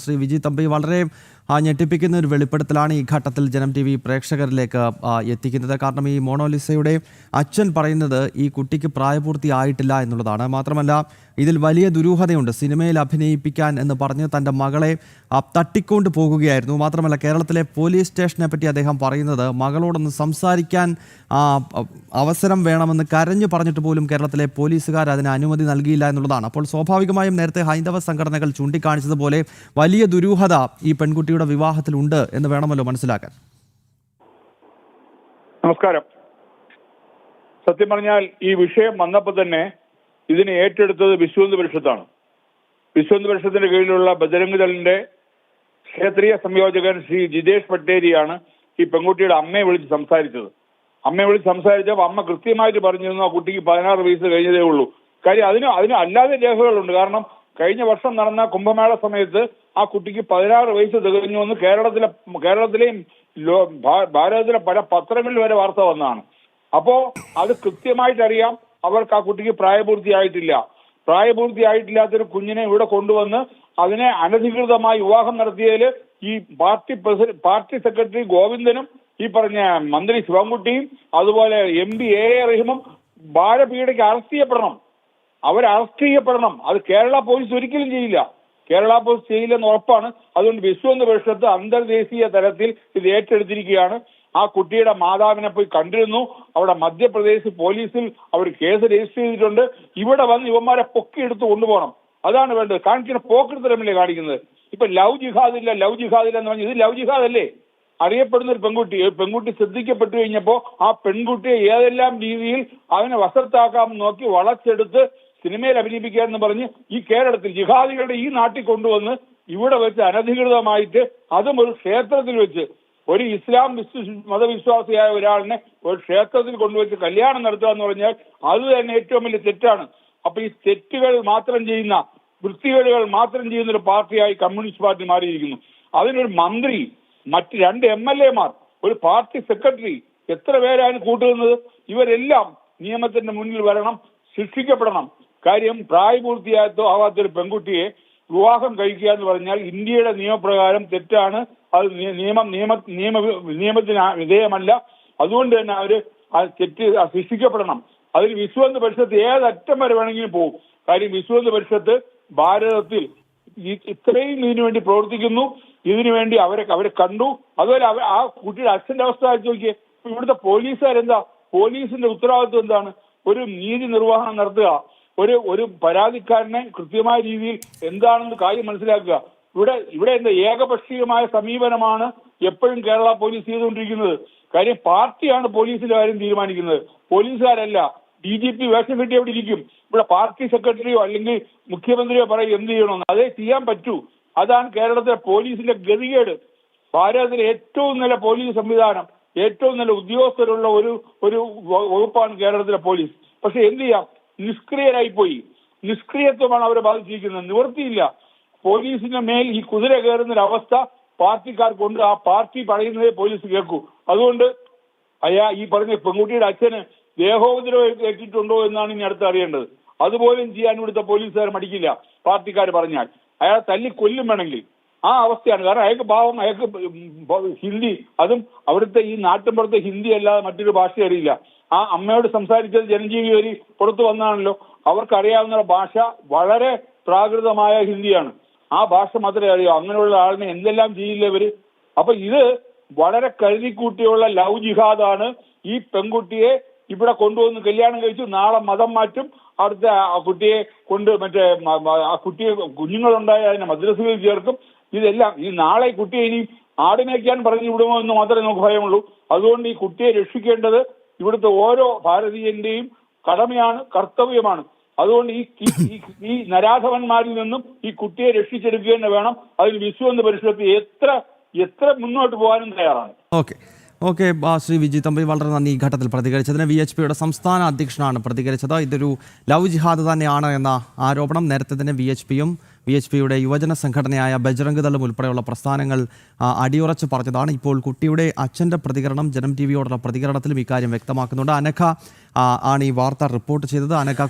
ശ്രീ വിജി തമ്പി, വളരെ ഞെട്ടിപ്പിക്കുന്ന ഒരു വെളിപ്പെടുത്തലാണ് ഈ ഘട്ടത്തിൽ ജനം TV പ്രേക്ഷകരിലേക്ക് എത്തിക്കുന്നത്. കാരണം ഈ മോണോലിസയുടെ അച്ഛൻ പറയുന്നത് ഈ കുട്ടിക്ക് പ്രായപൂർത്തിയായിട്ടില്ല എന്നുള്ളതാണ്. മാത്രമല്ല ഇതിൽ വലിയ ദുരൂഹതയുണ്ട്. സിനിമയിൽ അഭിനയിപ്പിക്കാൻ എന്ന് പറഞ്ഞ് തൻ്റെ മകളെ തട്ടിക്കൊണ്ട് പോകുകയായിരുന്നു. മാത്രമല്ല കേരളത്തിലെ പോലീസ് സ്റ്റേഷനെ പറ്റി അദ്ദേഹം പറയുന്നത് മകളോടൊന്ന് സംസാരിക്കാൻ അവസരം വേണമെന്ന് കരഞ്ഞു പറഞ്ഞിട്ട് പോലും കേരളത്തിലെ പോലീസുകാർ അതിന് അനുമതി നൽകിയില്ല എന്നുള്ളതാണ്. അപ്പോൾ സ്വാഭാവികമായും നേരത്തെ ഹൈന്ദവ സംഘടനകൾ ചൂണ്ടിക്കാണിച്ചതുപോലെ വലിയ ദുരൂഹത ഈ പെൺകുട്ടിയുടെ വിവാഹത്തിലുണ്ട് എന്ന് വേണമല്ലോ മനസ്സിലാക്കാൻ. നമസ്കാരം. സത്യം പറഞ്ഞാൽ ഈ വിഷയം വന്നപ്പോൾ തന്നെ ഇതിനെ ഏറ്റെടുത്തത് വിശ്വഹിന്ദു പരിഷത്താണ്. വിശ്വഹിന്ദു പരിഷത്തിന്റെ കീഴിലുള്ള ബജരംഗ് ദളിന്റെ ക്ഷേത്രീയ സംയോജകൻ ശ്രീ ജിതേഷ് പട്ടേരിയാണ് ഈ പെൺകുട്ടിയുടെ അമ്മയെ വിളിച്ച് സംസാരിച്ചത്. അമ്മയെ വിളിച്ച് സംസാരിച്ചപ്പോൾ അമ്മ കൃത്യമായിട്ട് പറഞ്ഞിരുന്നു ആ കുട്ടിക്ക് 16 വയസ്സ് കഴിഞ്ഞതേ ഉള്ളൂ. കാര്യം അതിന് അല്ലാതെ രേഖകളുണ്ട്. കാരണം കഴിഞ്ഞ വർഷം നടന്ന കുംഭമേള സമയത്ത് ആ കുട്ടിക്ക് 16 വയസ്സ് തികഞ്ഞു എന്ന് കേരളത്തിലെയും ഭാരതത്തിലെ പല പത്രങ്ങളിൽ വരെ വാർത്ത വന്നതാണ്. അപ്പോ അത് കൃത്യമായിട്ട് അറിയാം അവർക്ക് ആ കുട്ടിക്ക് പ്രായപൂർത്തിയായിട്ടില്ലാത്തൊരു കുഞ്ഞിനെ ഇവിടെ കൊണ്ടുവന്ന് അതിനെ അനധികൃതമായി വിവാഹം നടത്തിയതിൽ ഈ പാർട്ടി സെക്രട്ടറി ഗോവിന്ദനും ഈ പറഞ്ഞ മന്ത്രി ശിവൻകുട്ടിയും അതുപോലെ MP A റഹീമും ബാലപീഡയ്ക്ക് അറസ്റ്റ് ചെയ്യപ്പെടണം. അത് കേരള പോലീസ് ഒരിക്കലും ചെയ്യില്ല. കേരള പോലീസ് ചെയ്യില്ലെന്ന് ഉറപ്പാണ്. അതുകൊണ്ട് വിശ്വഹിന്ദു പരിഷത്ത് അന്തർദേശീയ തലത്തിൽ ഇത് ഏറ്റെടുത്തിരിക്കുകയാണ്. ആ കുട്ടിയുടെ മാതാവിനെ പോയി കണ്ടിരുന്നു. അവിടെ മധ്യപ്രദേശ് പോലീസിൽ അവർ കേസ് രജിസ്റ്റർ ചെയ്തിട്ടുണ്ട്. ഇവിടെ വന്ന് ഇവന്മാരെ പൊക്കിയെടുത്ത് കൊണ്ടുപോകണം. അതാണ് വേണ്ടത്. കാണിക്കുന്ന പോക്കൃത്തരമല്ലേ കാണിക്കുന്നത്. ഇപ്പൊ ലവ് ജിഹാദില്ല എന്ന് പറഞ്ഞാൽ ഇത് ലവ് ജിഹാദ് അല്ലേ? അറിയപ്പെടുന്ന ഒരു പെൺകുട്ടി ശ്രദ്ധിക്കപ്പെട്ടു കഴിഞ്ഞപ്പോൾ ആ പെൺകുട്ടിയെ ഏതെല്ലാം രീതിയിൽ അവനെ വശത്താക്കാമെന്ന് നോക്കി വളച്ചെടുത്ത് സിനിമയിൽ അഭിനയിപ്പിക്കാമെന്ന് പറഞ്ഞ് ഈ കേരളത്തിൽ ജിഹാദികളുടെ ഈ നാട്ടിൽ കൊണ്ടുവന്ന് ഇവിടെ വെച്ച് അനധികൃതമായിട്ട് അതും ഒരു ക്ഷേത്രത്തിൽ വെച്ച് ഒരു ഇസ്ലാം മതവിശ്വാസിയായ ഒരാളിനെ ഒരു ക്ഷേത്രത്തിൽ കൊണ്ടുവച്ച് കല്യാണം നടത്തുക എന്ന് പറഞ്ഞാൽ അത് തന്നെ ഏറ്റവും വലിയ തെറ്റാണ്. അപ്പൊ ഈ തെറ്റുകൾ മാത്രം ചെയ്യുന്ന വൃത്തികേടുകൾ മാത്രം ചെയ്യുന്ന ഒരു പാർട്ടിയായി കമ്മ്യൂണിസ്റ്റ് പാർട്ടി മാറിയിരിക്കുന്നു. അതിനൊരു മന്ത്രി, മറ്റ് 2 MLA മാർ, ഒരു പാർട്ടി സെക്രട്ടറി, എത്ര പേരാണ് കൂട്ടുന്നത്? ഇവരെല്ലാം നിയമത്തിന്റെ മുന്നിൽ വരണം, ശിക്ഷിക്കപ്പെടണം. കാര്യം പ്രായപൂർത്തിയാകാത്തൊരു പെൺകുട്ടിയെ വിവാഹം കഴിക്കുക എന്ന് പറഞ്ഞാൽ ഇന്ത്യയുടെ നിയമപ്രകാരം തെറ്റാണ്. അത് നിയമത്തിന് വിധേയമല്ല. അതുകൊണ്ട് തന്നെ അവര് ആ തെറ്റ് ശിക്ഷിക്കപ്പെടണം. അതിൽ വിശ്വഹിന്ദു പരിഷത്ത് ഏതറ്റം വരെ വേണമെങ്കിലും പോകും. കാര്യം വിശ്വഹിന്ദു പരിഷത്ത് ഭാരതത്തിൽ ഇത്രയും ഇതിനു വേണ്ടി പ്രവർത്തിക്കുന്നു. ഇതിനുവേണ്ടി അവരെ കണ്ടു. അതുപോലെ ആ കുട്ടിയുടെ അച്ഛന്റെ അവസ്ഥ നോക്കിയേ. ഇവിടുത്തെ പോലീസുകാരെന്താ? പോലീസിന്റെ ഉത്തരവാദിത്വം എന്താണ്? ഒരു നീതി നിർവഹണം നടത്തുക, ഒരു പരാതിക്കാരനെ കൃത്യമായ രീതിയിൽ എന്താണെന്ന് കാര്യം മനസ്സിലാക്കുക. ഇവിടെ എന്താ ഏകപക്ഷീയമായ സമീപനമാണ് എപ്പോഴും കേരള പോലീസ് ചെയ്തുകൊണ്ടിരിക്കുന്നത്. കാര്യം പാർട്ടിയാണ് പോലീസിന്റെ കാര്യം തീരുമാനിക്കുന്നത്, പോലീസുകാരല്ല. DGP വേഷം കെട്ടി അവിടെ ഇരിക്കും. ഇവിടെ പാർട്ടി സെക്രട്ടറിയോ അല്ലെങ്കിൽ മുഖ്യമന്ത്രിയോ പറയും എന്ത് ചെയ്യണമെന്ന്. അതേ ചെയ്യാൻ പറ്റൂ. അതാണ് കേരളത്തിലെ പോലീസിന്റെ ഗതികേട്. ഭാരതത്തിലെ ഏറ്റവും നല്ല പോലീസ് സംവിധാനം, ഏറ്റവും നല്ല ഉദ്യോഗസ്ഥരുള്ള ഒരു വകുപ്പാണ് കേരളത്തിലെ പോലീസ്. പക്ഷെ എന്ത് ചെയ്യാം? നിഷ്ക്രിയരായിപ്പോയി. നിഷ്ക്രിയത്വമാണ് അവരെ ബാധിച്ചിരിക്കുന്നത്. നിവൃത്തിയില്ല. പോലീസിന്റെ മേൽ ഈ കുതിര കയറുന്നൊരവസ്ഥ പാർട്ടിക്കാർക്കുണ്ട്. ആ പാർട്ടി പറയുന്നതേ പോലീസ് കേൾക്കൂ. അതുകൊണ്ട് ഈ പറഞ്ഞ പെൺകുട്ടിയുടെ അച്ഛന് ദേഹോപദ്രവം ഏറ്റിട്ടുണ്ടോ എന്നാണ് ഇനി അടുത്ത് അറിയേണ്ടത്. അതുപോലും ചെയ്യാൻ ഇവിടുത്തെ പോലീസുകാർ മടിക്കില്ല. പാർട്ടിക്കാർ പറഞ്ഞാൽ അയാളെ തല്ലിക്കൊല്ലും വേണമെങ്കിൽ. ആ അവസ്ഥയാണ്. കാരണം അയാൾക്ക് ഹിന്ദി, അതും അവിടുത്തെ ഈ നാട്ടിൻപുറത്തെ ഹിന്ദി അല്ലാതെ മറ്റൊരു ഭാഷ അറിയില്ല. ആ അമ്മയോട് സംസാരിച്ചത് ജനജീവി വഴി പുറത്തു വന്നാണല്ലോ. അവർക്കറിയാവുന്ന ഭാഷ വളരെ പ്രാകൃതമായ ഹിന്ദിയാണ്. ആ ഭാഷ മാത്രമേ അറിയൂ. അങ്ങനെയുള്ള ആളിനെ എന്തെല്ലാം ചെയ്യില്ല ഇവര്. അപ്പൊ ഇത് വളരെ കരുതിക്കൂട്ടിയുള്ള ലവ് ജിഹാദാണ്. ഈ പെൺകുട്ടിയെ ഇവിടെ കൊണ്ടുവന്ന് കല്യാണം കഴിച്ചു, നാളെ മതം മാറ്റും, അവിടുത്തെ ആ കുട്ടിയെ കൊണ്ട് കുഞ്ഞുങ്ങളുണ്ടായ അതിനെ മദ്രസയിൽ ചേർക്കും. ഇതെല്ലാം ഈ നാളെ കുട്ടിയെ ഇനി ആടിനേക്കാൻ പറഞ്ഞു വിടുമോ എന്ന് മാത്രമേ നമുക്ക് ഭയമുള്ളൂ. അതുകൊണ്ട് ഈ കുട്ടിയെ രക്ഷിക്കേണ്ടത് ഇവിടുത്തെ ഓരോ ഭാരതീയന്റെയും കടമയാണ്, കർത്തവ്യമാണ്. അതുകൊണ്ട് ഈ നരാധവന്മാരിൽ നിന്നും ഈ കുട്ടിയെ രക്ഷിച്ചെടുക്കുക തന്നെ വേണം. അതിന് വിശ്വഹിന്ദു പരിഷത്ത് എത്ര മുന്നോട്ട് പോകാനും തയ്യാറാണ്. ഓക്കെ ശ്രീ വിജി തമ്പി, വളരെ നന്ദി ഈ ഘട്ടത്തിൽ പ്രതികരിച്ചതിന്. VHPയുടെ സംസ്ഥാന അധ്യക്ഷനാണ് പ്രതികരിച്ചത്. ഇതൊരു ലവ് ജിഹാദ് തന്നെയാണ് എന്ന ആരോപണം നേരത്തെ തന്നെ VHPയുടെ യുവജന സംഘടനയായ ബജറംഗ് ദളും ഉൾപ്പെടെയുള്ള പ്രസ്ഥാനങ്ങൾ അടിയുറച്ച് പറഞ്ഞതാണ്. ഇപ്പോൾ കുട്ടിയുടെ അച്ഛൻ്റെ പ്രതികരണം ജനം TV യോടുള്ള പ്രതികരണത്തിലും ഇക്കാര്യം വ്യക്തമാക്കുന്നുണ്ട്. അനഘ ആണ് ഈ വാർത്ത റിപ്പോർട്ട് ചെയ്തത്. അനഘ